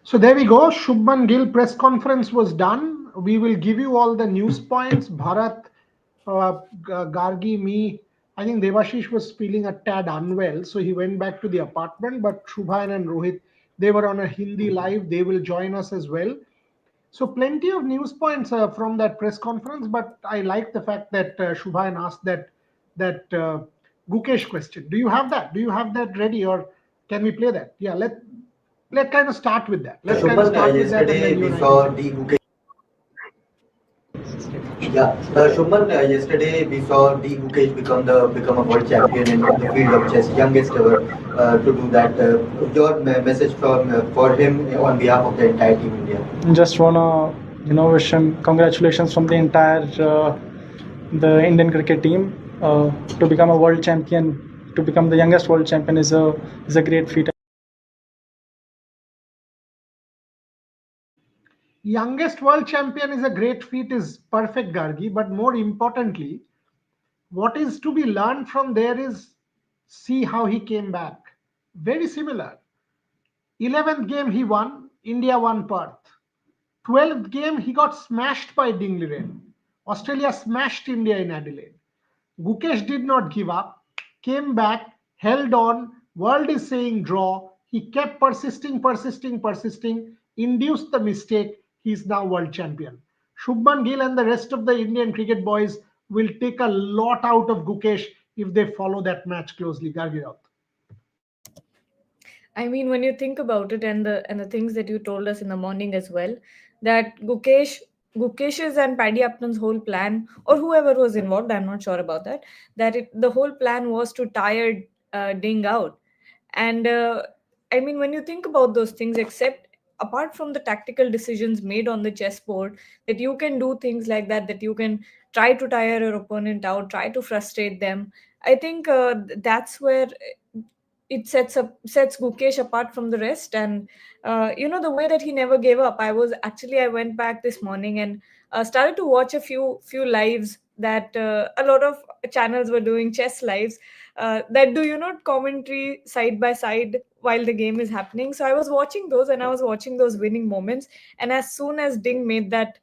So there we go. Shubman Gil press conference was done. We will give you all the news points. Bharat, Gargi, me. I think Devashish was feeling a tad unwell, so he went back to the apartment. But Shubhan and Rohit, they were on a Hindi live. They will join us as well. So plenty of news points from that press conference. But I like the fact that Shubhan asked that Gukesh question. Do you have that? Do you have that ready, or can we play that? Yeah, let kind of start with that. Let's kind of Shubman, start with that, and yesterday then you we and I can saw take it. the Gukesh. Yeah, Shubman, yesterday we saw the Gukesh become a world champion in the field of chess, youngest ever to do that. Your message for him on behalf of the entire team India. Just wanna wish him congratulations from the entire the Indian cricket team to become a world champion. To become the youngest world champion is a great feat. Youngest world champion is a great feat, is perfect, Gargi. But more importantly, what is to be learned from there is see how he came back. Very similar. 11th game he won, India won Perth. 12th game he got smashed by Dingliren. Australia smashed India in Adelaide. Gukesh did not give up, came back, held on. World is saying draw. He kept persisting, induced the mistake. He's now world champion. Shubman Gill and the rest of the Indian cricket boys will take a lot out of Gukesh if they follow that match closely. Gargi. I mean, when you think about it, and the things that you told us in the morning as well, that Gukesh's and Paddy Upton's whole plan, or whoever was involved, I'm not sure about that. The whole plan was to tire Ding out, and I mean, when you think about those things, except apart from the tactical decisions made on the chessboard, that you can do things like that, that you can try to tire your opponent out, try to frustrate them. I think that's where it sets Gukesh apart from the rest. And the way that he never gave up. I went back this morning and started to watch a few lives that a lot of channels were doing, chess lives that do commentary side by side while the game is happening. So I was watching those, and I was watching those winning moments. And as soon as Ding made that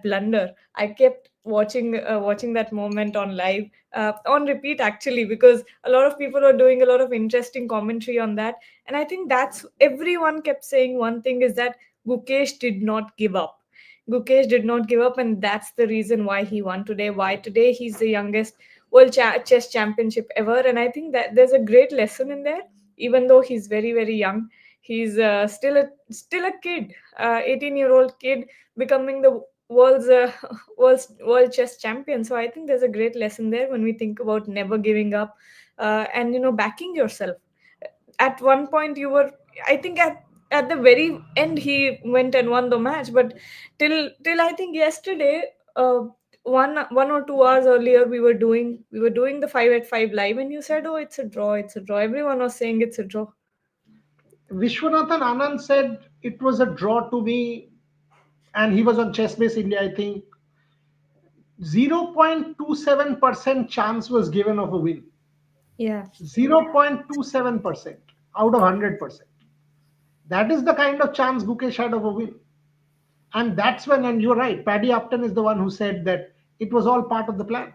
blunder, I kept watching that moment on live, on repeat, actually, because a lot of people are doing a lot of interesting commentary on that. And I think that's everyone kept saying one thing, is that Gukesh did not give up. Gukesh did not give up, and that's the reason why he won today. Why today he's the youngest chess championship ever. And I think that there's a great lesson in there. Even though he's very very young, he's still a kid, 18-year-old kid, becoming the world's world chess champion. So I think there's a great lesson there when we think about never giving up, and backing yourself. At one point you were, I think, at the very end he went and won the match, but till I think yesterday, one or 2 hours earlier, we were doing the 5 at 5 live, and you said, oh, it's a draw. Everyone was saying it's a draw. Vishwanathan Anand said it was a draw to me, and he was on Chessbase India. I think 0.27% chance was given of a win. Yeah. 0.27% out of 100%. That is the kind of chance Gukesh had of a win. And that's when, and you're right, Paddy Upton is the one who said that it was all part of the plan.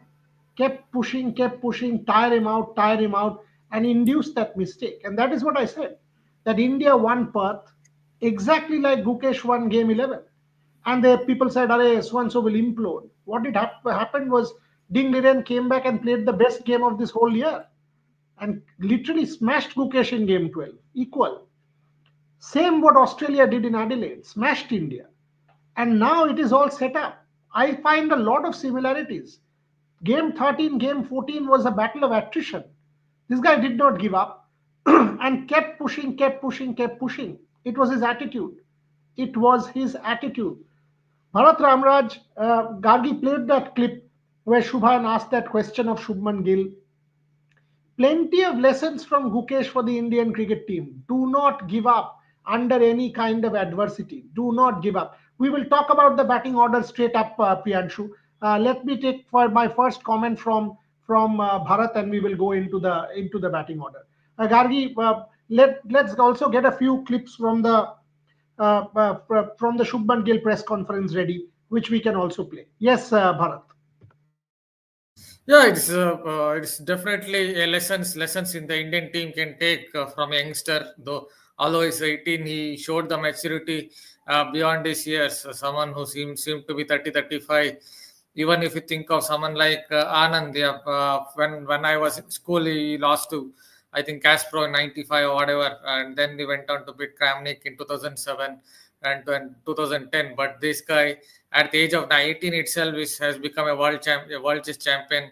Kept pushing, tire him out, and induced that mistake. And that is what I said, that India won Perth exactly like Gukesh won game 11. And the people said, Arey, so and so will implode. What happened was Ding Liren came back and played the best game of this whole year and literally smashed Gukesh in game 12, equal. Same what Australia did in Adelaide, smashed India. And now it is all set up. I find a lot of similarities. Game 13, game 14 was a battle of attrition. This guy did not give up and kept pushing. It was his attitude. It was his attitude. Bharat Ramraj, Gargi played that clip where Shubhan asked that question of Shubman Gill. Plenty of lessons from Gukesh for the Indian cricket team. Do not give up under any kind of adversity. Do not give up. We will talk about the batting order straight up, Priyanshu. Let me take for my first comment from Bharat, and we will go into the batting order. Gargi, let's also get a few clips from the from the Shubman Gil press conference ready, which we can also play. Yes, Bharat. Yeah, it's definitely a lessons in the Indian team can take from a youngster. Though although he's 18, he showed the maturity beyond his years. Someone who seemed to be 30, 35. Even if you think of someone like Anand, yeah, when I was in school, he lost to I think Caspro in '95 or whatever, and then he went on to beat Kramnik in 2007 and 2010. But this guy, at the age of 18 itself, has become a world chess champion,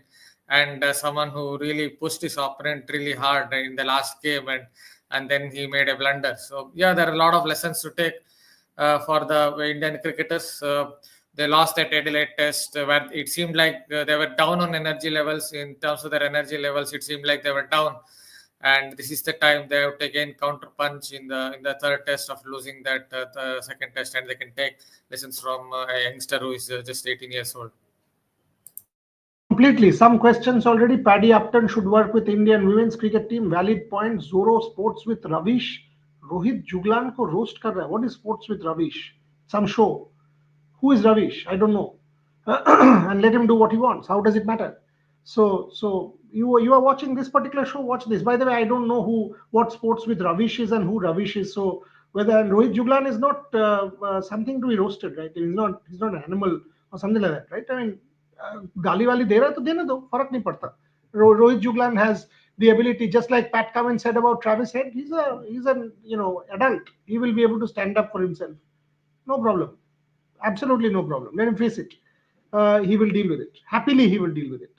and someone who really pushed his opponent really hard in the last game, and then he made a blunder. So yeah, there are a lot of lessons to take for the Indian cricketers. They lost that Adelaide Test where it seemed like they were down on energy levels. In terms of their energy levels, it seemed like they were down, and this is the time they have to again counter punch in the third test of losing that the second test, and they can take lessons from a youngster who is just 18 years old. Completely. Some questions already. Paddy Upton should work with Indian women's cricket team. Valid point. Zoro sports with Ravish. Rohit Juglan ko roast kar raha hai. What is sports with Ravish? Some show. Who is Ravish? I don't know. And let him do what he wants. How does it matter? So you are watching this particular show. Watch this. By the way, I don't know what sports with Ravish is and who Ravish is. So whether Rohit Juglan is not something to be roasted, right? He's not an animal or something like that, right? I mean, गाली वाली दे रहा है तो देने दो, फर्क नहीं पड़ता. Rohit Juglan has the ability, just like Pat Cummins said about Travis Head. He's an adult. He will be able to stand up for himself. No problem. Absolutely no problem. Let him face it. He will deal with it. Happily, he will deal with it.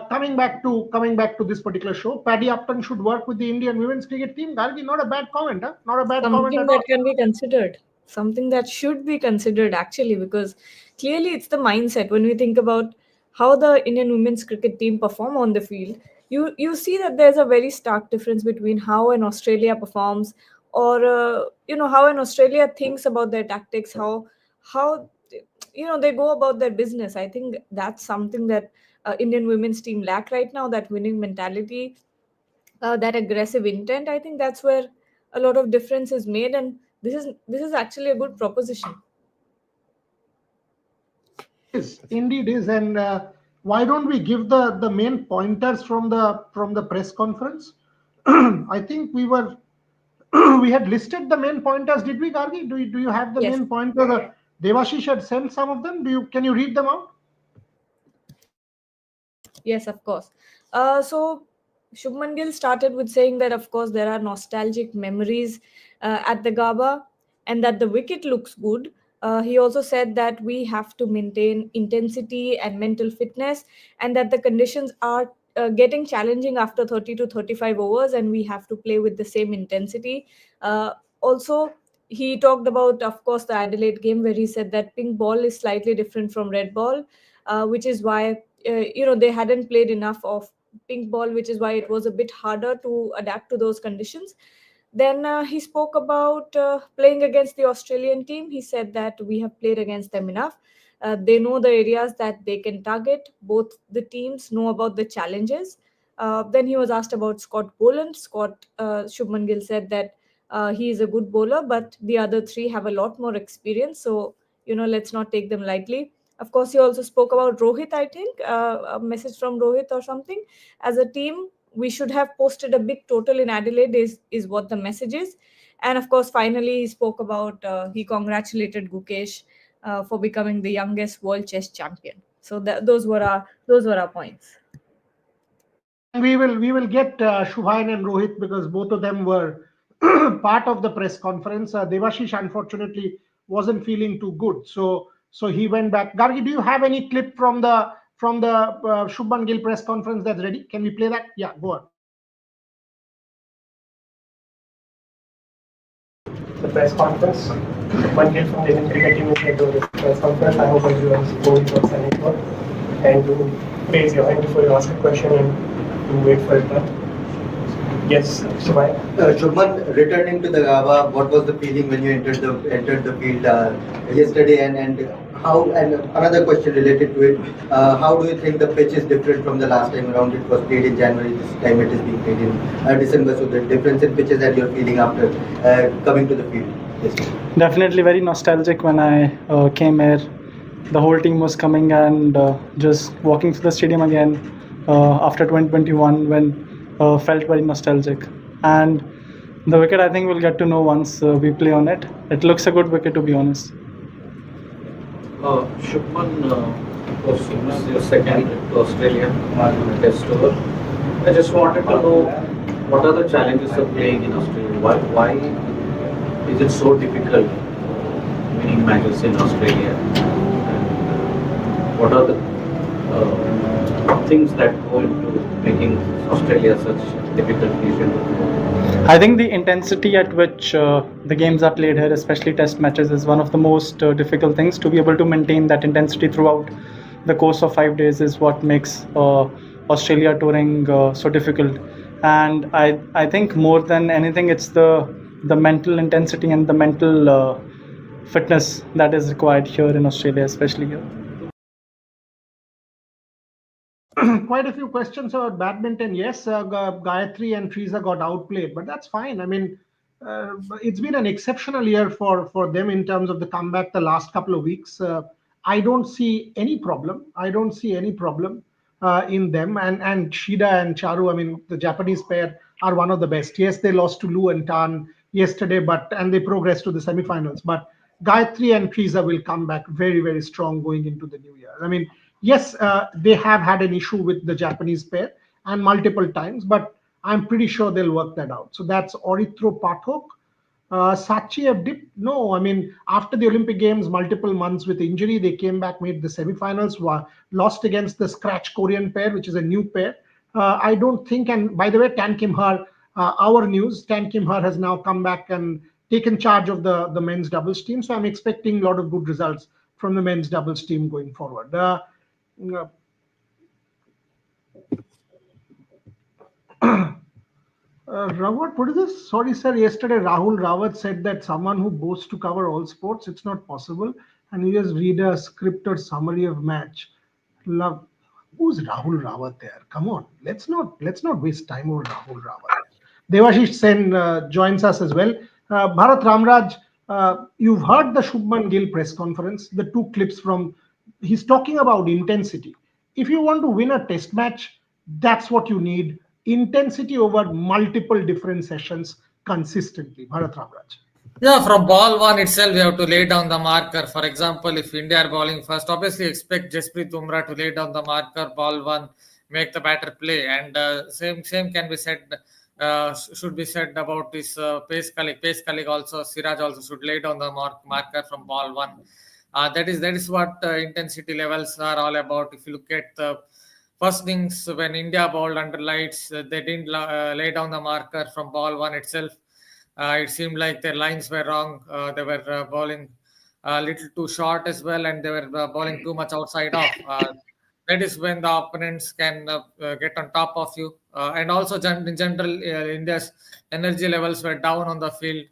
Coming back to this particular show, Paddy Upton should work with the Indian women's cricket team. Gargi, not a bad comment, huh? Not a bad comment Something at that all. can be considered, something that should be considered actually, because clearly it's the mindset. When we think about how the Indian women's cricket team perform on the field, you see that there's a very stark difference between how an Australia performs, or how an Australia thinks about their tactics, how they go about their business. I think that's something that Indian women's team lack right now, that winning mentality, that aggressive intent. I think that's where a lot of difference is made, and this is actually a good proposition. Indeed is, and why don't we give the main pointers from the press conference? I think we had listed the main pointers. Did we, Gargi? Do you have the Yes. main pointers? Devashish had sent some of them. Can you read them out? Yes, of course. So Shubman Gill started with saying that, of course, there are nostalgic memories at the Gaba, and that the wicket looks good. He also said that we have to maintain intensity and mental fitness, and that the conditions are getting challenging after 30 to 35 overs, and we have to play with the same intensity. Also, he talked about, of course, the Adelaide game, where he said that pink ball is slightly different from red ball, which is why they hadn't played enough of pink ball, which is why it was a bit harder to adapt to those conditions. Then he spoke about playing against the Australian team. He said that we have played against them enough. They know the areas that they can target. Both the teams know about the challenges. Then he was asked about Scott Boland. Shubman Gill said that he is a good bowler, but the other three have a lot more experience. So, let's not take them lightly. Of course, he also spoke about Rohit, I think, a message from Rohit or something. As a team, we should have posted a big total in Adelaide, is what the message is. And of course, finally, he spoke about, he congratulated Gukesh for becoming the youngest world chess champion. So those were our points. We will get Shubhain and Rohit, because both of them were part of the press conference. Devashish unfortunately wasn't feeling too good, so he went back. Gargi, do you have any clip from the Shubman Gill press conference that's ready? Can we play that? Yeah, go on. The press conference. Shubman Gil from the Indian cricket team is head to this press conference. I hope everyone is going for signing for, and to raise your hand before you ask a question and to wait for it done. Yes, Shubhai. Shubman, returning to the Gaba, what was the feeling when you entered the field yesterday, and how? And another question related to it: how do you think the pitch is different from the last time around? It was played in January. This time it is being played in December. So the difference in pitches that you're feeling after coming to the field. Definitely very nostalgic when I came here. The whole team was coming and just walking to the stadium again after 2021 when felt very nostalgic. And the wicket I think we'll get to know once we play on it. It looks a good wicket to be honest. Shubman, was your second to Australia test tour. I just wanted to know what are the challenges of playing in Australia? Why is it so difficult winning matches in Australia? And what are the things that go into making Australia such a difficult nation? I think the intensity at which the games are played here, especially test matches, is one of the most difficult things. To be able to maintain that intensity throughout the course of 5 days is what makes Australia touring so difficult. And I think more than anything, it's the mental intensity and the mental fitness that is required here in Australia, especially here. Quite a few questions about badminton. Yes, Gayatri and Frieza got outplayed, but that's fine. I mean, it's been an exceptional year for them in terms of the comeback the last couple of weeks. I don't see any problem. I don't see any problem in them. And Shida and Charu, I mean, the Japanese pair are one of the best. Yes, they lost to Lu and Tan yesterday, and they progressed to the semifinals. But Gayatri and Frieza will come back very, very strong going into the new year. I mean, yes, they have had an issue with the Japanese pair and multiple times, but I'm pretty sure they'll work that out. So that's Orithro Pathok. Sachi have dipped. No, I mean, after the Olympic Games, multiple months with injury, they came back, made the semifinals, lost against the scratch Korean pair, which is a new pair. I don't think, and by the way, Tan Kim Har, our news, Tan Kim Har has now come back and taken charge of the men's doubles team. So I'm expecting a lot of good results from the men's doubles team going forward. Rawat, what is this? Sorry, sir. Yesterday, Rahul Rawat said that someone who boasts to cover all sports, it's not possible. And you just read a script or summary of match. Love. Who's Rahul Rawat there? Come on, let's not waste time over Rahul Rawat. Devashish Sen joins us as well. Bharat Ramraj, you've heard the Shubman Gil press conference. The two clips from he's talking about intensity. If you want to win a test match, that's what you need. Intensity over multiple different sessions consistently. Bharat Ramraj. Yeah, from ball one itself, we have to lay down the marker. For example, if India are bowling first, obviously expect Jasprit Bumrah to lay down the marker, ball one, make the batter play. And same can be said, should be said about this pace colleague. Pace colleague also, Siraj also should lay down the marker from ball one. That is what intensity levels are all about. If you look at the first innings, when India bowled under lights, they didn't lay down the marker from ball one itself. It seemed like their lines were wrong. They were bowling a little too short as well, and they were bowling too much outside off. That is when the opponents can get on top of you. And also, in general, India's energy levels were down on the field.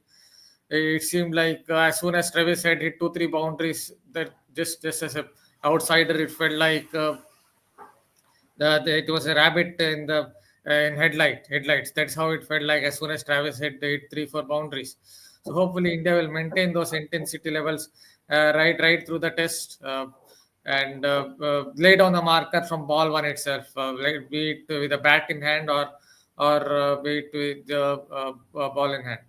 It seemed like as soon as Travis had hit 2-3 boundaries, that just as an outsider, it felt like it was a rabbit in headlights. That's how it felt like as soon as Travis hit 3-4 boundaries. So hopefully India will maintain those intensity levels right through the test and lay down the marker from ball one itself, be it with a bat in hand or be it with the ball in hand.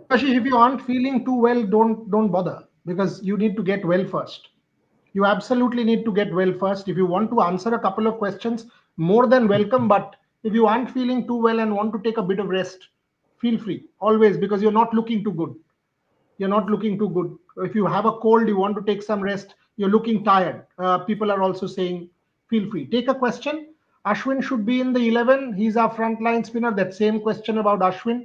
Ashish, if you aren't feeling too well, don't bother, because you need to get well first. You absolutely need to get well first. If you want to answer a couple of questions, more than welcome. But if you aren't feeling too well and want to take a bit of rest, feel free always, because you're not looking too good. You're not looking too good. If you have a cold, you want to take some rest, you're looking tired. People are also saying, feel free. Take a question. Ashwin should be in the 11. He's our frontline spinner. That same question about Ashwin.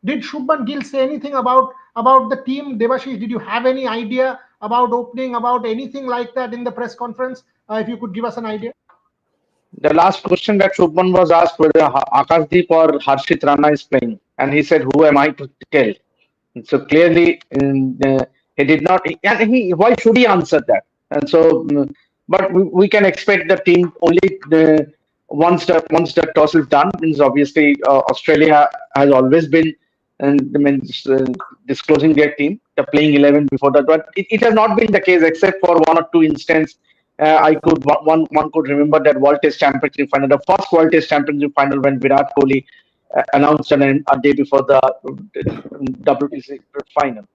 Did Shubman Gil say anything about the team? Devashish, did you have any idea about opening, about anything like that in the press conference? If you could give us an idea. The last question that Shubman was asked whether Akashdeep or Harshit Rana is playing, and he said, "Who am I to tell?" So clearly, he did not. And why should he answer that? And so, but we can expect the team only once the toss is done. Means obviously Australia has always been and I mean, disclosing their team, the playing 11 before that. But it has not been the case except for one or two instances. I could one could remember that World Test Championship final, the first World Test Championship final when Virat Kohli announced a day before the WTC final.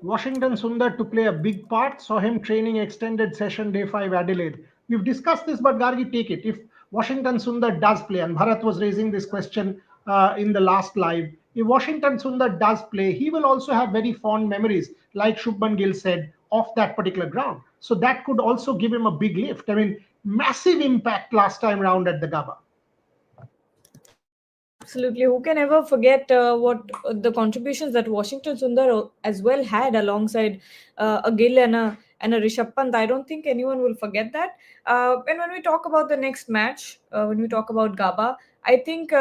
Washington Sundar to play a big part. Saw him training extended session day 5 Adelaide. We've discussed this, but Gargi, take it. If Washington Sundar does play, and Bharat was raising this question in the last live, if Washington Sundar does play, he will also have very fond memories, like Shubman Gil said, of that particular ground. So that could also give him a big lift. I mean, massive impact last time round at the Gabba. Absolutely. Who can ever forget what the contributions that Washington Sundar as well had alongside a Gill and a Rishabh Pant? I don't think anyone will forget that. And when we talk about the next match, when we talk about Gabba, I think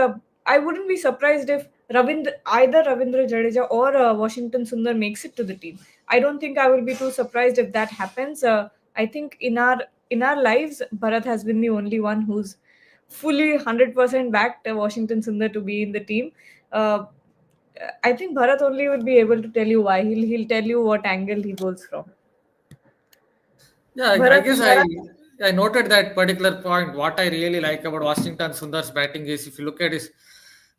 I wouldn't be surprised if either Ravindra Jadeja or Washington Sundar makes it to the team. I don't think I will be too surprised if that happens. I think in our lives, Bharat has been the only one who's fully 100% backed Washington Sundar to be in the team. I think Bharat only will be able to tell you why. He'll tell you what angle he goes from. Yeah, I Bharat, guess I noted that particular point. What I really like about Washington Sundar's batting is, if you look at his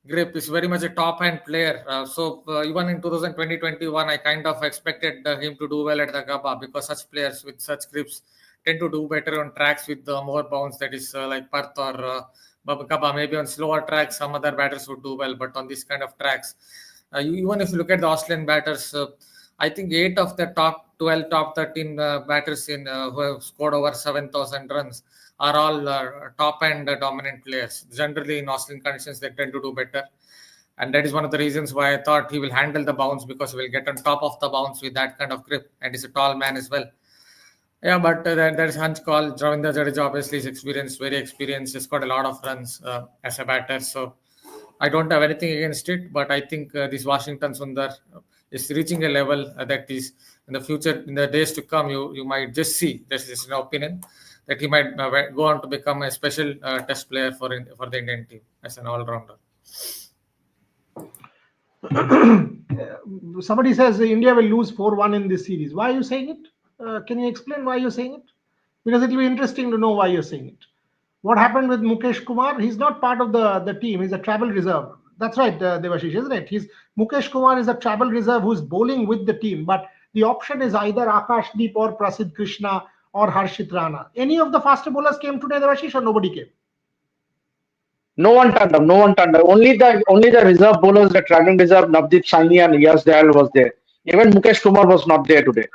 grip, is very much a top-hand player. Even in 2020-21, I kind of expected him to do well at the Gabba, because such players with such grips tend to do better on tracks with more bounce, that is like Perth or Gabba. Maybe on slower tracks, some other batters would do well, but on this kind of tracks, even if you look at the Australian batters, I think 8 of the top 12, top 13 batters who have scored over 7,000 runs are all top-end dominant players. Generally, in Australian conditions, they tend to do better. And that is one of the reasons why I thought he will handle the bounce, because he will get on top of the bounce with that kind of grip. And he's a tall man as well. Yeah, but there's hunch call. Ravindra Jadeja obviously is experienced, very experienced. He's got a lot of runs as a batter. So I don't have anything against it. But I think this Washington Sundar is reaching a level that is, in the future, in the days to come, you might just see, this is an opinion, that he might go on to become a special test player for the Indian team as an all-rounder. Somebody says India will lose 4-1 in this series. Why are you saying it? Can you explain why you're saying it? Because it will be interesting to know why you're saying it. What happened with Mukesh Kumar? He's not part of the team. He's a travel reserve. That's right, Devashish, isn't it? Mukesh Kumar is a travel reserve who's bowling with the team, but the option is either Akashdeep or Prasidh Krishna or Harshit Rana. Any of the faster bowlers came today, Devashish, or nobody came? No one turned up. Only the reserve bowlers, the travelling reserve, Navdeep Saini and Yas Dayal was there. Even Mukesh Kumar was not there today.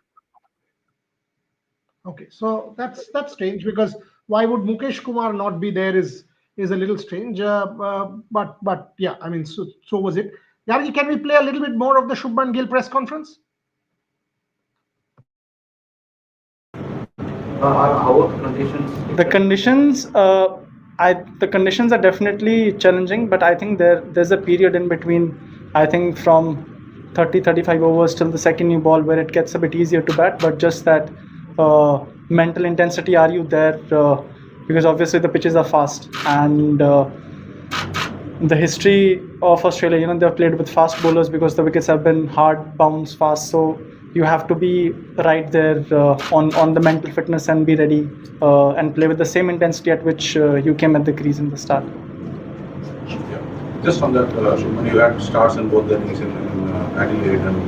Okay, so that's strange, because why would Mukesh Kumar not be there is a little strange. But yeah, I mean, so was it. Yargi, can we play a little bit more of the Shubman Gil press conference? How are conditions? The conditions, the conditions are definitely challenging, but I think there's a period in between. I think from 30-35 overs till the second new ball where it gets a bit easier to bat, but just that mental intensity, are you there? Because obviously the pitches are fast, and the history of Australia, they've played with fast bowlers because the wickets have been hard, bounce, fast. So you have to be right there on the mental fitness and be ready and play with the same intensity at which you came at the crease in the start. Yeah. Just on that, Shubman, you had starts in both the innings in Adelaide, and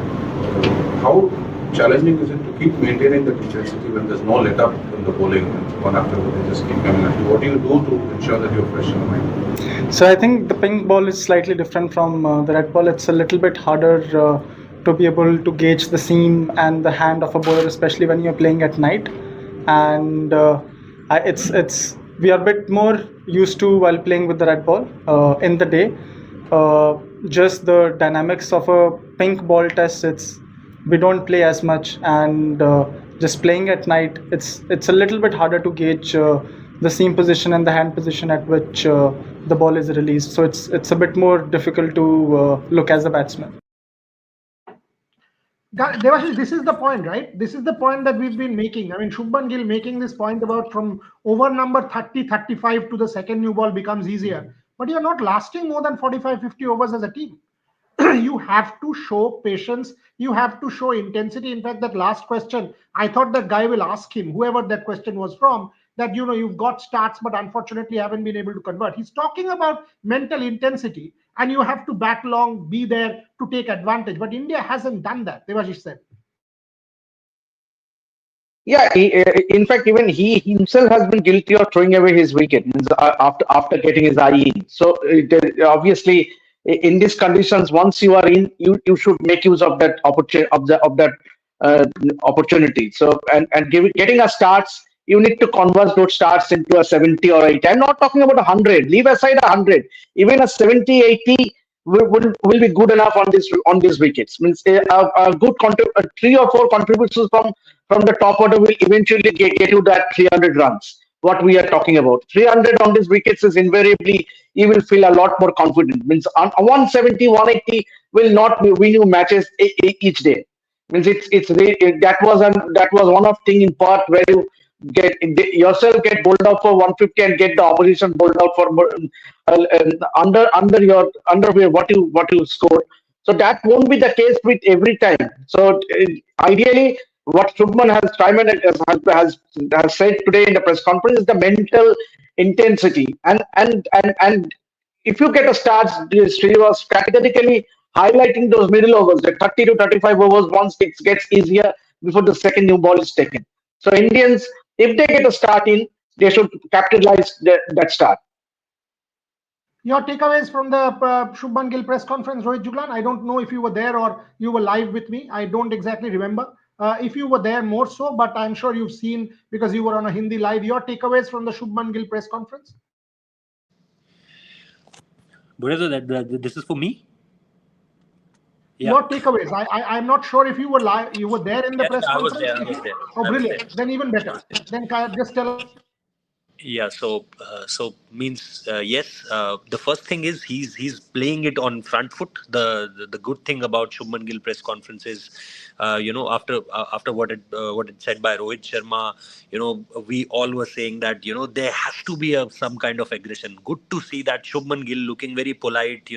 how challenging is it to keep maintaining the intensity when there's no let up in the bowling, and one after another they just keep coming at you? What do you do to ensure that you're fresh in the mind? So I think the pink ball is slightly different from the red ball. It's a little bit harder to be able to gauge the seam and the hand of a bowler, especially when you're playing at night. And we are a bit more used to while playing with the red ball in the day. Just the dynamics of a pink ball test, we don't play as much, and just playing at night, it's a little bit harder to gauge the seam position and the hand position at which the ball is released. So it's a bit more difficult to look as a batsman. Devashish, this is the point, right? This is the point that we've been making. I mean, Shubman Gil making this point about from over number 30-35 to the second new ball becomes easier. but you're not lasting more than 45, 50 overs as a team. You have to show patience. You have to show intensity. In fact, that last question, I thought that guy will ask him, whoever that question was from, that you've got starts, but unfortunately haven't been able to convert. He's talking about mental intensity, and you have to bat long, be there to take advantage. But India hasn't done that. Devashish said. Yeah, in fact, even he himself has been guilty of throwing away his wicket means, after getting his eye in. So obviously, in these conditions, once you are in, you should make use of that opportunity of that uh, opportunity. So getting a starts, you need to convert those starts into a 70 or 80. I'm not talking about 100. Leave aside 100. Even a 70, 80 will be good enough on these wickets. Means a good three or four contributions from the top order will eventually get you that 300 runs. What we are talking about, 300 on these wickets is invariably you will feel a lot more confident. Means on 170, 180 will not win you matches each day. Means that was one of thing in part where you get bowled out for 150 and get the opposition bowled out for under what you scored. So that won't be the case with every time. So ideally, what Shubman has said today in the press conference is the mental intensity and if you get a start, Sri was categorically highlighting those middle overs, the 30 to 35 overs once it gets easier before the second new ball is taken. So Indians, if they get a start in, they should capitalize that start. Your takeaways from the Shubman Gil press conference, Rohit Juglan. I don't know if you were there or you were live with me. I don't exactly remember. If you were there, more so, but I'm sure you've seen because you were on a Hindi live. Your takeaways from the Shubman Gil press conference? This is for me. Yeah. Your takeaways. I'm not sure if you were live. You were there in the press conference. I was there. Oh, brilliant! Then even better. Then just tell us. Yeah, so means yes. The first thing is he's playing it on front foot. The good thing about Shubman Gill press conference is, after what it said by Rohit Sharma, we all were saying that there has to be some kind of aggression. Good to see that Shubman Gill looking very polite,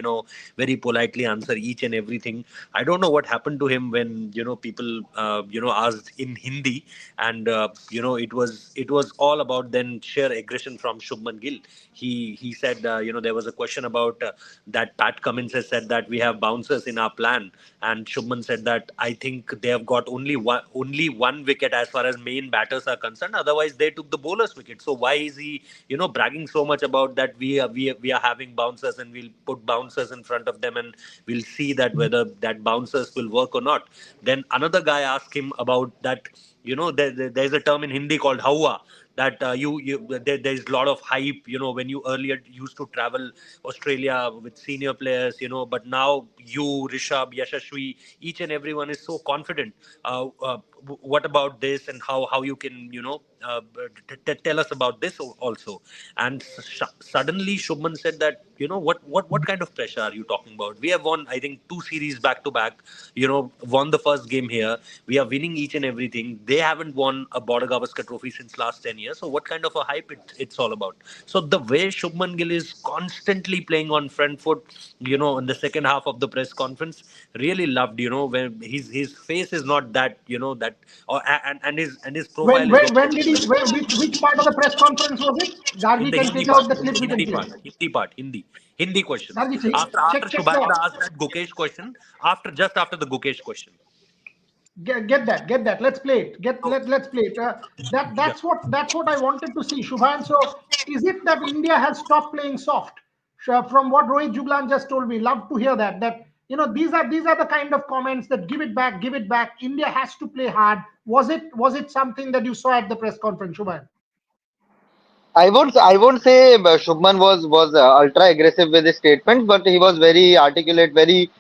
very politely answer each and everything. I don't know what happened to him when people asked in Hindi, and it was all about then sheer aggression from Shubman Gill. He said there was a question about that Pat Cummins has said that we have bouncers in our plan, and Shubman said that I think they have got only one wicket as far as main batters are concerned. Otherwise, they took the bowlers' wicket. So why is he bragging so much about that we are having bouncers and we'll put bouncers in front of them and we'll see that whether that bouncers will work or not. Then another guy asked him about that. There's a term in Hindi called hawa, that there's a lot of hype, when you earlier used to travel Australia with senior players, but now you, Rishabh, Yashashvi, each and everyone is so confident. What about this, and how you can, tell us about this also. And suddenly Shubman said that, what kind of pressure are you talking about? We have won, I think, 2 series back to back, won the first game here. We are winning each and everything. They haven't won a Border Gavaskar trophy since last 10 years. So what kind of a hype it's all about? So the way Shubman Gill is constantly playing on front foot, in the second half of the press conference, really loved, when his face is not that, that, and his profile When did he? Which part of the press conference was it? in Gargi the can Hindi take part, out the clip. We can play. Hindi questions. Gargi, After check Shubhanda asked that Gukesh question, after the Gukesh question. Get that. Let's play it. Let's play it. That's what I wanted to see, Shubhan. So is it that India has stopped playing soft? From what Rohit Juglan just told me, love to hear that. These are the kind of comments that give it back. India has to play hard. Was it something that you saw at the press conference, Shubhan? I won't say Shubman was ultra aggressive with his statement, but he was very articulate, very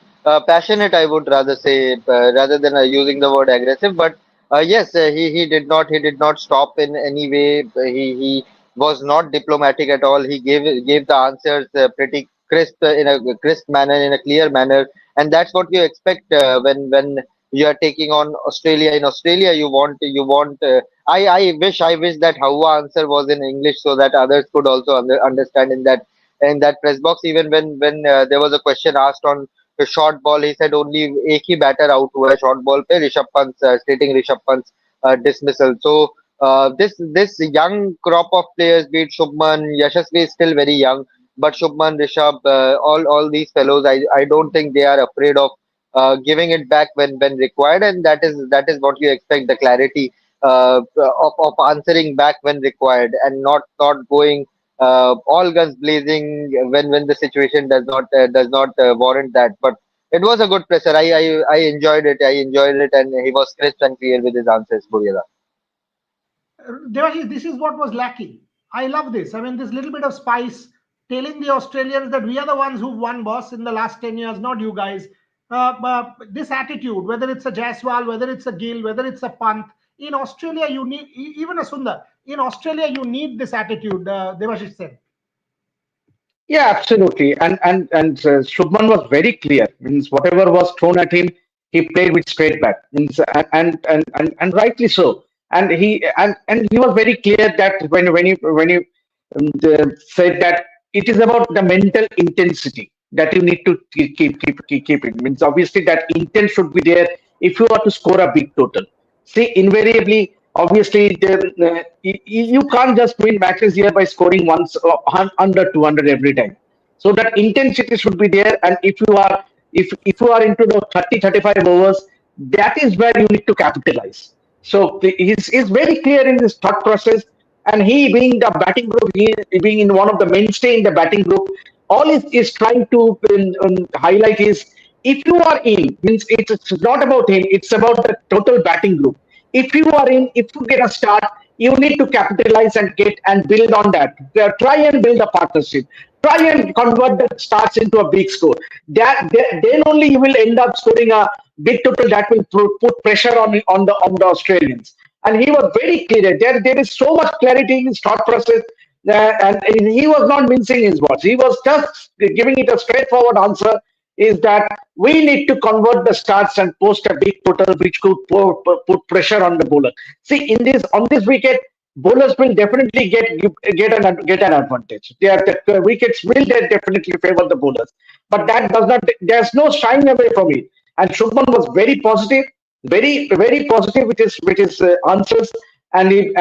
passionate. I would rather say rather than using the word aggressive. But yes, he did not stop in any way. He was not diplomatic at all. He gave the answers pretty crisp in a crisp manner, in a clear manner, and that's what you expect when you are taking on Australia. In Australia, you want. I wish that Hawa answer was in English so that others could also understand in that in that press box. Even when there was a question asked on the short ball, he said only एक ही batter out हुआ है short ball पे, Rishabh Pant stating Rishabh Pant's dismissal. So this young crop of players, be it Shubman, Yashasvi is still very young, but Shubman, Rishabh, all these fellows, I don't think they are afraid of giving it back when required, and that is what you expect, the clarity of answering back when required, and not going all guns blazing when the situation does not warrant that. But it was a good presser. I enjoyed it. I enjoyed it, and he was crisp and clear with his answers, Puriada. Devashi, this is what was lacking. I love this. I mean, this little bit of spice, telling the Australians that we are the ones who won, boss, in the last 10 years, not you guys. This attitude, whether it's a Jaiswal, whether it's a Gill, whether it's a Pant, in Australia, you need, even a Sundar, in Australia, you need this attitude, Devashish said. Yeah, absolutely. And Shubman was very clear. Means whatever was thrown at him, he played with straight bat. Means and rightly so. And he was very clear that when he said that it is about the mental intensity that you need to keep it. Means obviously that intent should be there if you are to score a big total. See, invariably, obviously, you can't just win matches here by scoring once under 200 every time. So that intensity should be there, and if you are into the 30-35 overs, that is where you need to capitalize. So he's very clear in his thought process, and he being the batting group, he being in one of the mainstay in the batting group, all is trying to highlight is if you are in, means it's not about him, it's about the total batting group. If you are in, if you get a start, you need to capitalize and get and build on that. Try and build a partnership. Try and convert the starts into a big score. Then only you will end up scoring a big total that will put pressure on the Australians. And he was very clear. There is so much clarity in his thought process, and he was not mincing his words. He was just giving it a straightforward answer. Is that we need to convert the starts and post a big total which could put pressure on the bowler. See, on this wicket, bowlers will definitely get an advantage. The wickets will definitely favor the bowlers, but that does not. There's no shying away from it. And Shubman was very positive, very positive with his answers, and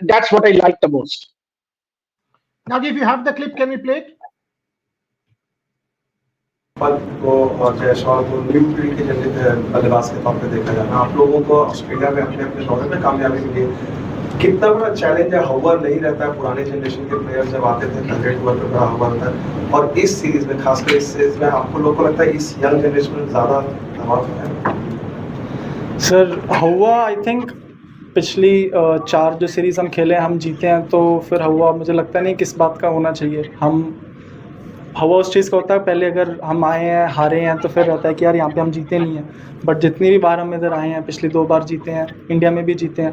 that's what I like the most. Now, if you have the clip, can we play it? को और जायसवाल को new field के जरिए बल्लेबाज के तौर पे देखा जाना, आप लोगों को ऑस्ट्रेलिया में अपने अपने दौरे में कामयाबी मिली, कितना बड़ा चैलेंज है, हवा नहीं रहता है, पुराने जनरेशन के प्लेयर्स जब आते थे 100 ओवर पे बड़ा हवा रहता है, और इस सीरीज में खासकर इस सीरीज में आपको लोगों को लगता है इस यंग जनरेशन में ज्यादा दबाव है? सर हवा आई थिंक पिछली 4 जो सीरीज हम खेले हम जीते हैं, तो फिर हवा मुझे लगता नहीं किस बात का होना चाहिए। हवा उस चीज़ का होता है, पहले अगर हम आए हैं हारे हैं तो फिर रहता है कि यार यहाँ पे हम जीते नहीं हैं, बट जितनी भी बार हम इधर आए हैं, पिछली 2 बार जीते हैं, इंडिया में भी जीते हैं,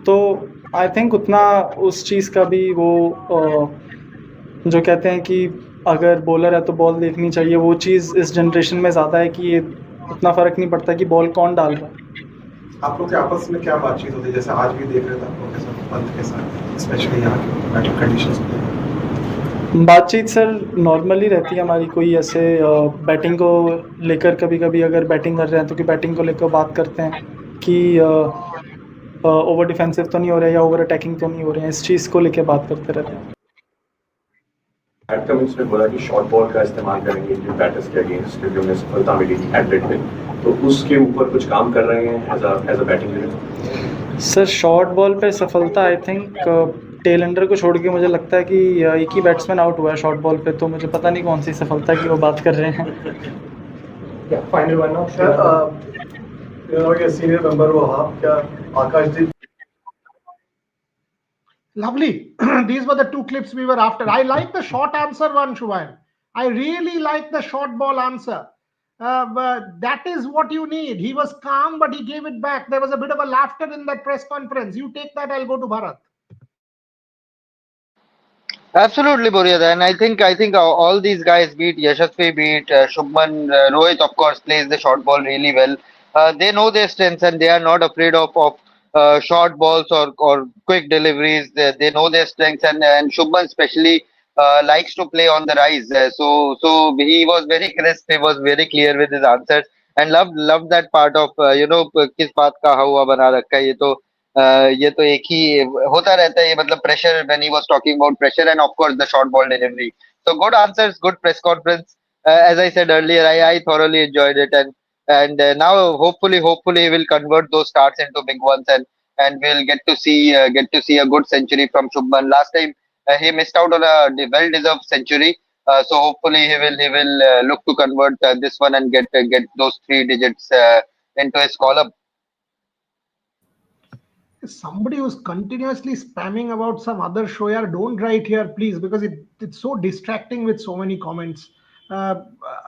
तो आई थिंक उतना उस चीज़ का भी वो जो कहते हैं कि अगर बॉलर है तो बॉल देखनी चाहिए, वो चीज़ इस जनरेशन में ज़्यादा है कि ये उतना फ़र्क नहीं पड़ता कि बॉल कौन डाल रहा है। आप लोग के आपस में क्या बातचीत होती है, जैसे आज भी देख रहे थे आप लोग के साथ पंत के साथ, स्पेशली यहाँ के बैटिंग कंडीशंस में? बातचीत सर नॉर्मली रहती है हमारी, कोई ऐसे बैटिंग को लेकर कभी कभी अगर बैटिंग कर रहे हैं तो कि बैटिंग को लेकर बात करते हैं कि ओवर डिफेंसिव तो नहीं हो रहा है या ओवर अटैकिंग तो नहीं हो रहे हैं, इस चीज़ को लेकर बात करते रहते हैं। पैट कमिंस ने बोला कि शॉर्ट बॉल का इस्तेमाल करेंगे इंडियन बैटर्स के अगेंस्ट, क्योंकि उन्हें सफलता मिली एडलेट में, तो उसके ऊपर कुछ काम कर रहे हैं as a batting unit? Sir short ball पे सफलता आई थिंक टेल एंडर को छोड़ के मुझे लगता है कि एक ही बैट्समैन आउट हुआ है शॉर्ट बॉल पे, तो मुझे पता नहीं कौन सी सफलता की वो बात कर रहे हैं। Final one now sir, senior member वो आप क्या आकाशदीप? Lovely. These were the 2 clips we were after. I like the short answer one, Shubman. I really like the short ball answer. But that is what you need. He was calm, but he gave it back. There was a bit of a laughter in that press conference. You take that, I'll go to Bharat. Absolutely, Boryada, and I think all these guys, be it Yashasvi, be it Shubman, Rohit, of course, plays the short ball really well. They know their strengths and they are not afraid of short balls or quick deliveries. They know their strengths, and Shubman especially likes to play on the rise. So he was very crisp. He was very clear with his answers, and loved that part of किस बात का हवा बना रखा है ये तो एक ही होता रहता है ये मतलब pressure when he was talking about pressure and of course the short ball delivery. So good answers, good press conference. As I said earlier, I thoroughly enjoyed it, and now hopefully he will convert those starts into big ones, and we'll get to see a good century from Shubman. Last time he missed out on a well-deserved century. So hopefully he will look to convert this one and get those 3 digits into his column. Somebody who's continuously spamming about some other show, yeah, don't write here, please, because it's so distracting with so many comments. Uh,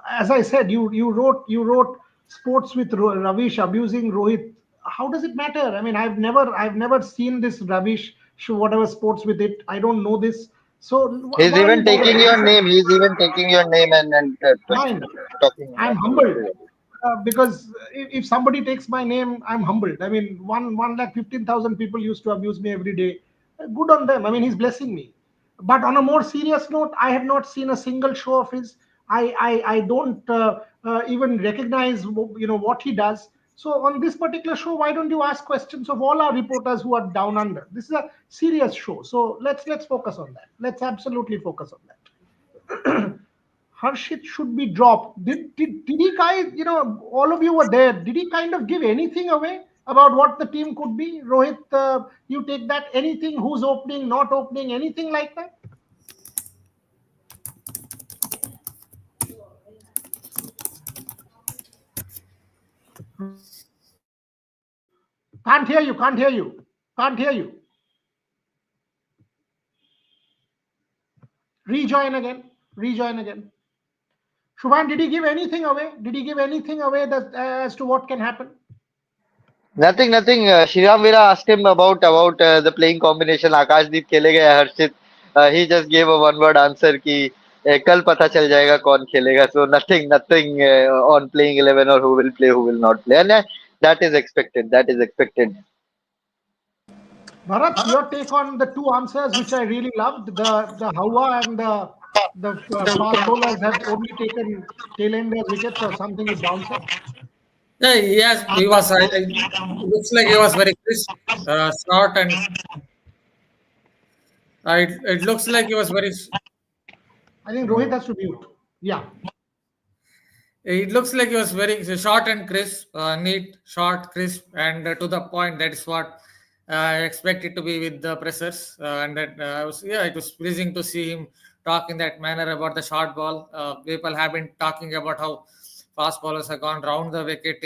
as I said, you wrote sports with Ravish abusing Rohit. How does it matter? I mean, I've never seen this Ravish show, whatever sports with it. I don't know this. So He's why are you even taking bothering? your name. He's even taking your name and Fine. talking. I'm humbled because if somebody takes my name, I'm humbled. I mean, one lakh 15,000 people used to abuse me every day. Good on them. I mean, he's blessing me. But on a more serious note, I have not seen a single show of his. I don't even recognize what he does. So on this particular show, why don't you ask questions of all our reporters who are down under? This is a serious show, so let's focus on that. Let's absolutely focus on that. Harshit should be dropped. Did he guys, all of you were there. Did he kind of give anything away about what the team could be? Rohit, you take that. Anything, who's opening, not opening, anything like that? Can't hear you, can't hear you, can't hear you. Rejoin again, rejoin again. Shubhan, did he give anything away? Did he give anything away as to what can happen? Nothing. Shriram Vera asked him about the playing combination. Akashdeep खेलेगा या Harshit. He just gave a one-word answer कि कल पता चल जाएगा कौन खेलेगा. So nothing on playing 11 or who will play, who will not play. And that is expected. That is expected. Bharat, your take on the two answers, which I really loved. The Hawa and the fast bowlers have only taken tail enders wickets or something with bouncer. Yeah, yes, he was. Looks like he was very crisp, short, and it looks like he was very. I think Rohit has to mute. Yeah. It looks like he was very short and crisp, neat, short, crisp, and to the point. That is what I expected to be with the pressers. And that it was pleasing to see him talk in that manner about the short ball. People have been talking about how fast bowlers have gone round the wicket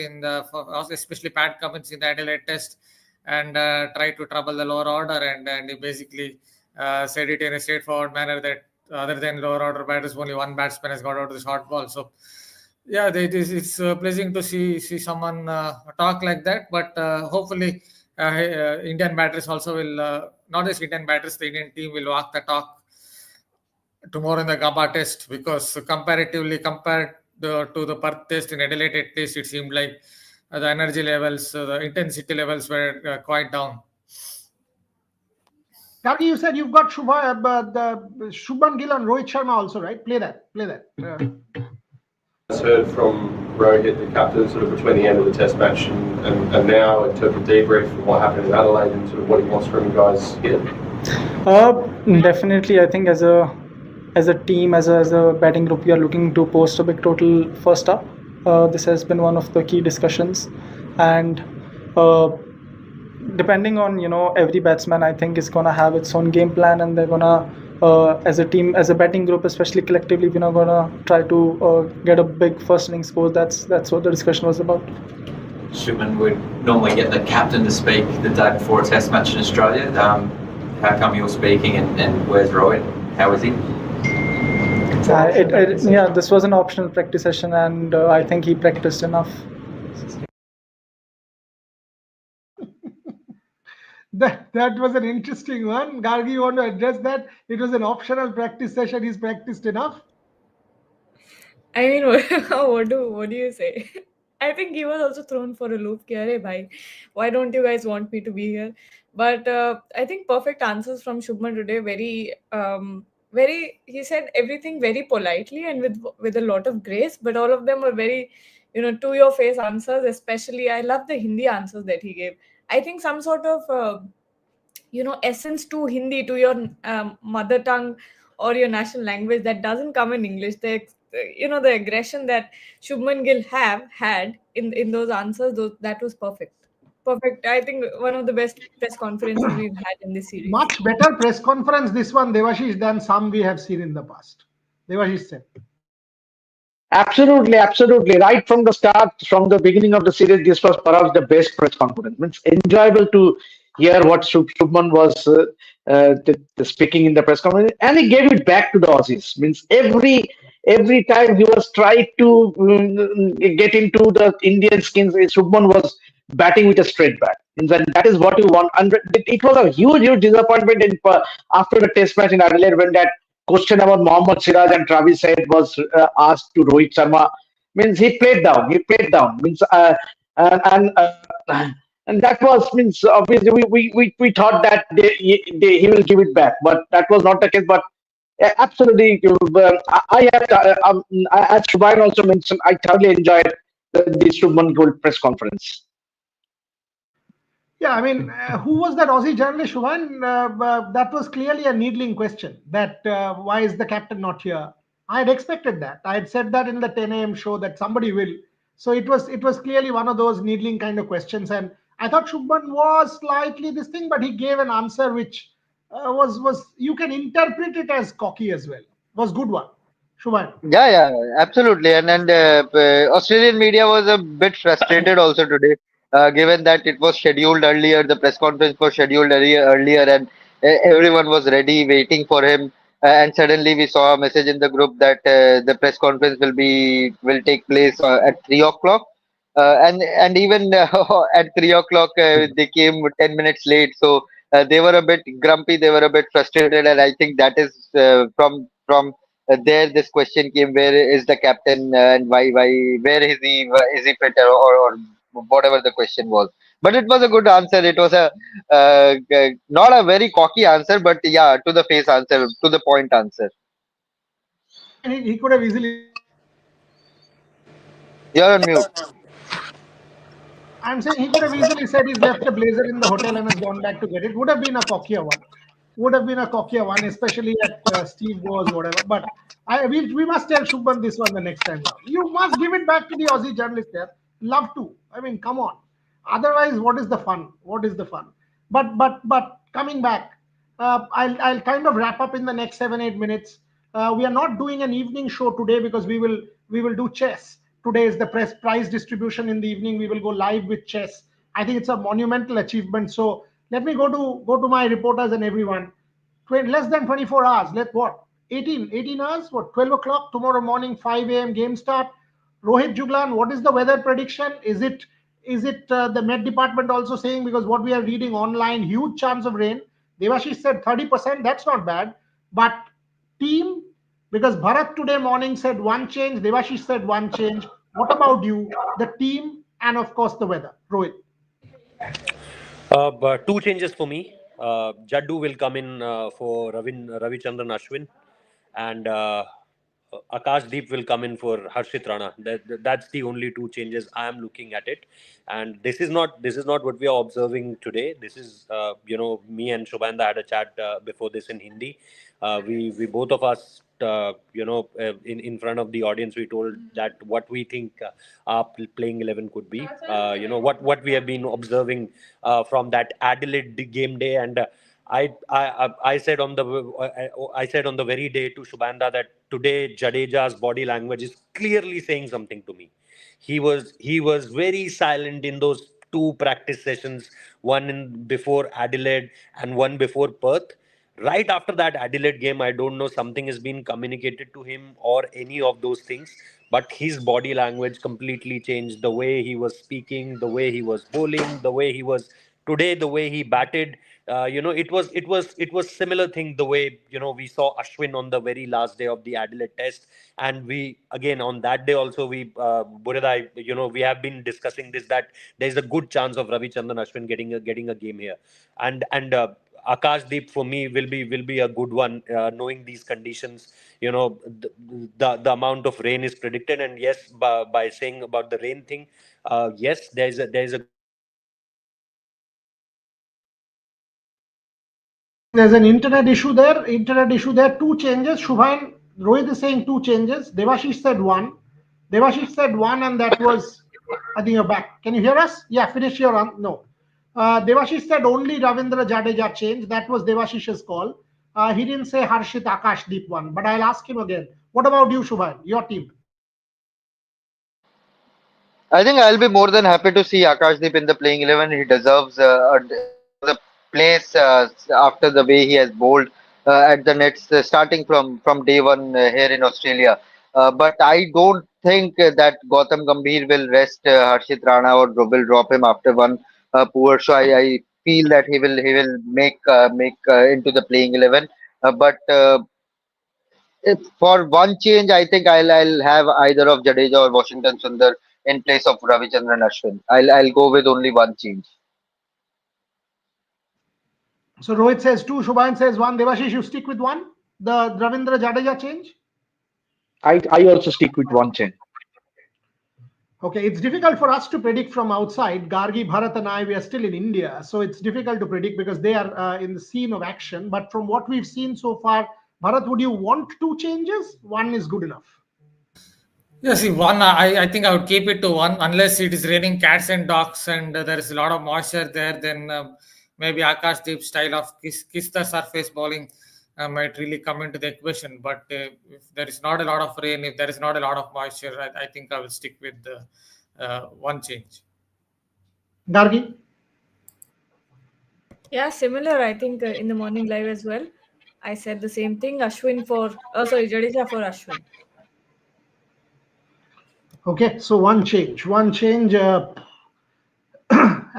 especially Pat Cummins in the Adelaide Test, and tried to trouble the lower order. And he basically said it in a straightforward manner that other than lower order batters, only one batsman has got out of the short ball. So yeah, it's pleasing to see someone talk like that. But hopefully, Indian batters also will not just Indian batters, the Indian team will walk the talk tomorrow in the Gabba Test, because comparatively compared to the Perth Test and Adelaide Test, it seemed like the energy levels, the intensity levels were quite down. Kagi, you said you've got the Shubman Gil and Rohit Sharma also, right? Play that. Heard from Rohit, the captain, sort of between the end of the test match and now, in terms of debrief from what happened in Adelaide and sort of what he wants from you guys here? Definitely, I think as a team, as a batting group, we are looking to post a big total first up. This has been one of the key discussions, and depending on every batsman, I think is gonna have its own game plan, and they're gonna as a team, as a batting group, especially collectively, we're not gonna try to get a big first inning score. That's what the discussion was about. Shubman would normally get the captain to speak the day before a test match in Australia. How come you're speaking, and where's Rohit? How is he? This was an optional practice session, and I think he practiced enough. That was an interesting one. Gargi, you want to address that? It was an optional practice session. He's practiced enough. I mean, what do you say? I think he was also thrown for a loop. Kya bhai, why don't you guys want me to be here? But I think perfect answers from Shubman today. Very he said everything very politely and with a lot of grace, but all of them were very, to your face answers. Especially, I love the Hindi answers that he gave. I think some sort of essence to Hindi, to your mother tongue or your national language, that doesn't come in English. The aggression that Shubman Gill had in those answers, that was perfect. Perfect. I think one of the best press conferences we've had in this series. Much better press conference, this one, Devashish, than some we have seen in the past. Devashish said. Absolutely, absolutely. Right from the start, from the beginning of the series, this was perhaps the best press conference. It's enjoyable to hear what Shubman was speaking in the press conference, and he gave it back to the Aussies. Means every time he was trying to get into the Indian skins, Shubman was batting with a straight bat. And that is what you want. And it was a huge disappointment after the Test match in Adelaide when that question about Mohammad Siraj and Travis Head was asked to Rohit Sharma. Means he played down. He played down. Means and and that was means obviously we thought that he will give it back, but that was not the case. But absolutely, I have as Shubhain also mentioned, I thoroughly enjoyed the Shubman Gold press conference. Yeah, I mean, who was that Aussie journalist, Shubhan? That was clearly a needling question. That why is the captain not here? I had expected that. I had said that in the 10 a.m. show that somebody will. So it was clearly one of those needling kind of questions, and I thought Shubman was slightly this thing, but he gave an answer which was you can interpret it as cocky as well. Was good one, Shubhan. Yeah, absolutely. And Australian media was a bit frustrated also today, given that it was scheduled earlier. The press conference was scheduled earlier, and everyone was ready, waiting for him. And suddenly we saw a message in the group that the press conference will take place at 3 o'clock. And even at 3 o'clock, they came 10 minutes late. So they were a bit grumpy. They were a bit frustrated, and I think that is from there this question came: where is the captain, and why where is he fit, or whatever the question was. But it was a good answer. It was a not a very cocky answer, but yeah, to the face answer, to the point answer. I mean, he could have easily. You're on mute. I'm saying he could have easily said he's left the blazer in the hotel and has gone back to get it. Would have been a cockier one. Would have been a cockier one, especially at Steve goes whatever. But we must tell Shubman this one the next time round. You must give it back to the Aussie journalist there. Love to. I mean, come on. Otherwise, what is the fun? What is the fun? But coming back, I'll kind of wrap up in the next 7-8 minutes. We are not doing an evening show today because we will do chess. Today is the press prize distribution in the evening. We will go live with chess. I think it's a monumental achievement. So let me go to my reporters and everyone. Less than 24 hours. Let what? 18 hours? What? 12 o'clock tomorrow morning, 5 a.m. game start. Rohit Juglan, what is the weather prediction? Is it the Met Department also saying, because what we are reading online, huge chance of rain. Devashish said 30%. That's not bad. But team, because Bharat today morning said one change, Devashish said one change. What about you, the team, and of course the weather? Rohit. But two changes for me. Jaddu will come in for Ravichandran Ashwin, and Akash Deep will come in for Harshit Rana. That's the only two changes I am looking at it. And this is not what we are observing today. This is me and Shubhanda had a chat before this in Hindi. We both of us in front of the audience, we told that what we think our playing 11 could be. What we have been observing from that Adelaide game day, and I said on the very day to Shubhanda that today Jadeja's body language is clearly saying something to me. He was very silent in those two practice sessions, before Adelaide and one before Perth. Right after that Adelaide game, I don't know, something has been communicated to him or any of those things, but his body language completely changed. The way he was speaking, the way he was bowling, the way he was today, the way he batted. It was similar thing, the way we saw Ashwin on the very last day of the Adelaide Test, and we again on that day also Buridai, we have been discussing this, that there is a good chance of Ravichandran Ashwin getting a game here, and Akashdeep for me will be a good one, knowing these conditions. The amount of rain is predicted, and yes, by saying about the rain thing, yes, there's a There's an internet issue there. Internet issue there. Two changes. Shubhan, Rohit is saying two changes. Devashish said one. Devashish said one, and that was, I think you're back. Can you hear us? Yeah, finish your run. No. Devashish said only Ravindra Jadeja change. That was Devashish's call. He didn't say Harshit Akashdeep one, but I'll ask him again. What about you, Shubhan? Your team? I think I'll be more than happy to see Akashdeep in the playing 11. He deserves the place after the way he has bowled at the nets, starting from day one here in Australia. But I don't think that Gautam Gambhir will rest Harshit Rana or will drop him after one poor. So I feel that he will make into the playing 11. But if for one change, I think I'll have either of Jadeja or Washington Sundar in place of Ravichandran Ashwin. I'll go with only one change. So Rohit says two, Shubhan says one. Devashish, you stick with one? The Ravindra Jadeja change? I also stick with one change. Okay, it's difficult for us to predict from outside. Gargi, Bharat, and I, we are still in India, so it's difficult to predict because they are in the scene of action. But from what we've seen so far, Bharat, would you want two changes? One is good enough. Yeah, see, one, I think I would keep it to one, unless it is raining cats and dogs and there is a lot of moisture there, then maybe Akash Deep style of kiss the surface bowling might really come into the equation. But if there is not a lot of rain, if there is not a lot of moisture, I think I will stick with the one change. Gargi? Yeah, similar. I think in the morning live as well, I said the same thing. Ashwin for, sorry, Jadeja for Ashwin. Okay, so one change. One change.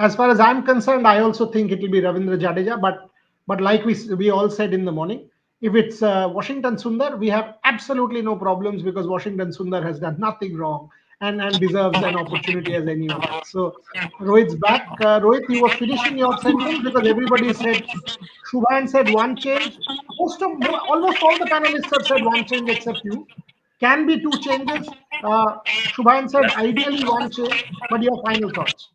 As far as I'm concerned, I also think it will be Ravindra Jadeja. But like we all said in the morning, if it's Washington Sundar, we have absolutely no problems because Washington Sundar has done nothing wrong and deserves an opportunity as anyone else. So Rohit's back. Rohit, you were finishing your sentence because everybody said, Shubhan said one change. Almost all the panelists have said one change except you. Can be two changes. Shubhan said ideally one change, but your final thoughts.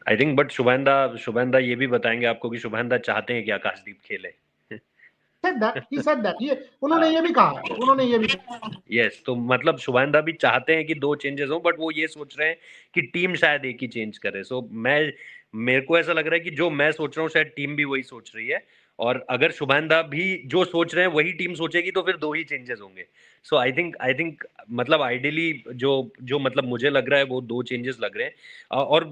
I think but शुभैंदा ये भी बताएंगे आपको कि शुभैंदा चाहते हैं कि आकाशदीप खेले. He said that. उन्होंने ये भी कहा. उन्होंने ये भी कहा. यस, तो मतलब शुभैंदा भी चाहते हैं कि दो चेंजेस हो, बट वो ये सोच रहे हैं कि टीम शायद एक ही चेंज करे. सो मेरे को ऐसा लग रहा है कि जो मैं सोच रहा हूँ शायद टीम भी वही सोच रही है, और अगर शुभैंदा भी जो सोच रहे हैं वही टीम सोचेगी तो फिर दो ही चेंजेस होंगे. सो आई थिंक मतलब आइडियली जो मतलब मुझे लग रहा है वो दो चेंजेस लग रहे हैं. और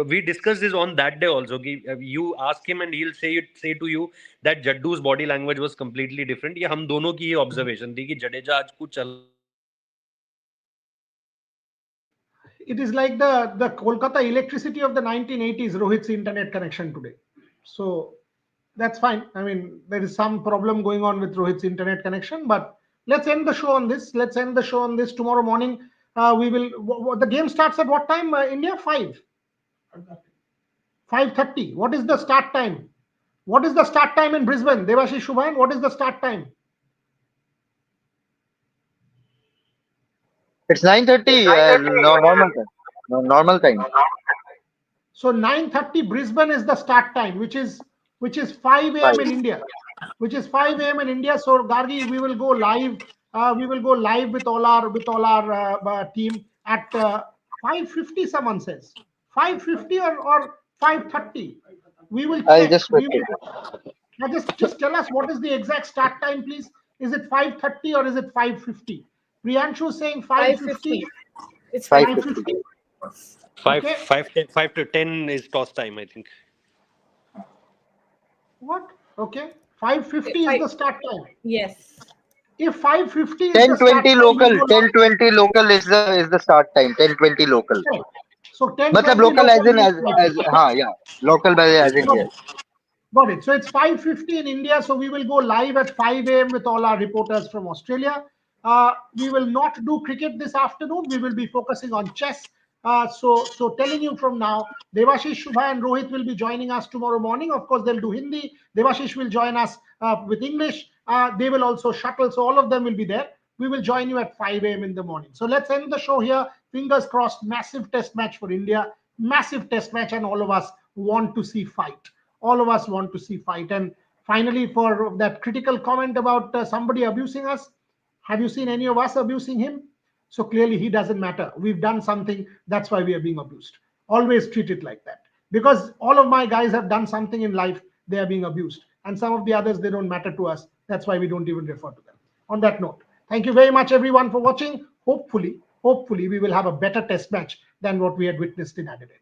we discuss this on that day also कि you ask him and he will say to you that Jaddu's body language was completely different. ये हम दोनों की ही ऑब्जर्वेशन थी कि जडेजा आज कुछ चल. It is like the Kolkata electricity of the 1980s, Rohit's internet connection today. So that's fine. I mean, there is some problem going on with Rohit's internet connection, but let's end the show on this. Let's end the show on this. Tomorrow morning, we will. The game starts at what time? India 5:30. What is the start time? What is the start time in Brisbane? Devashish, Shubhan, what is the start time? It's 9:30 normal time. Normal time. So 9:30 Brisbane is the start time, which is 5 a.m. in India. Which is 5 a.m. in India. So Gargi, we will go live. We will go live with all our team at 5:50. Someone says 5:50 or 5:30. We will check. I'll just now just tell us what is the exact start time, please. Is it 5:30 or is it 5:50? Priyanshu is saying 5:50. It's 5:50. 5 to 10 is toss time, I think. What? Okay. 5:50 is the start time. Yes. If 5:50 is the start 10:20 time, local. we go 10:20 local is the start time. 10:20 local. live. So 10:20 मतलब local as in means as हाँ yeah local by as in yes. Got it. So it's 5:50 in India. So we will go live at 5 a.m. with all our reporters from Australia. We will not do cricket this afternoon. We will be focusing on chess. So telling you from now, Devashish, Shubha, and Rohit will be joining us tomorrow morning. Of course, they'll do Hindi. Devashish will join us with English. They will also shuttle, so all of them will be there. We will join you at 5 a.m. in the morning. So let's end the show here. Fingers crossed, massive test match for India. Massive test match, and all of us want to see fight. All of us want to see fight. And finally, for that critical comment about somebody abusing us, have you seen any of us abusing him? So clearly he doesn't matter. We've done something, that's why we are being abused. Always treat it like that. Because all of my guys have done something in life, they are being abused. And some of the others, they don't matter to us. That's why we don't even refer to them. On that note, thank you very much everyone for watching. Hopefully we will have a better test match than what we had witnessed in Adelaide.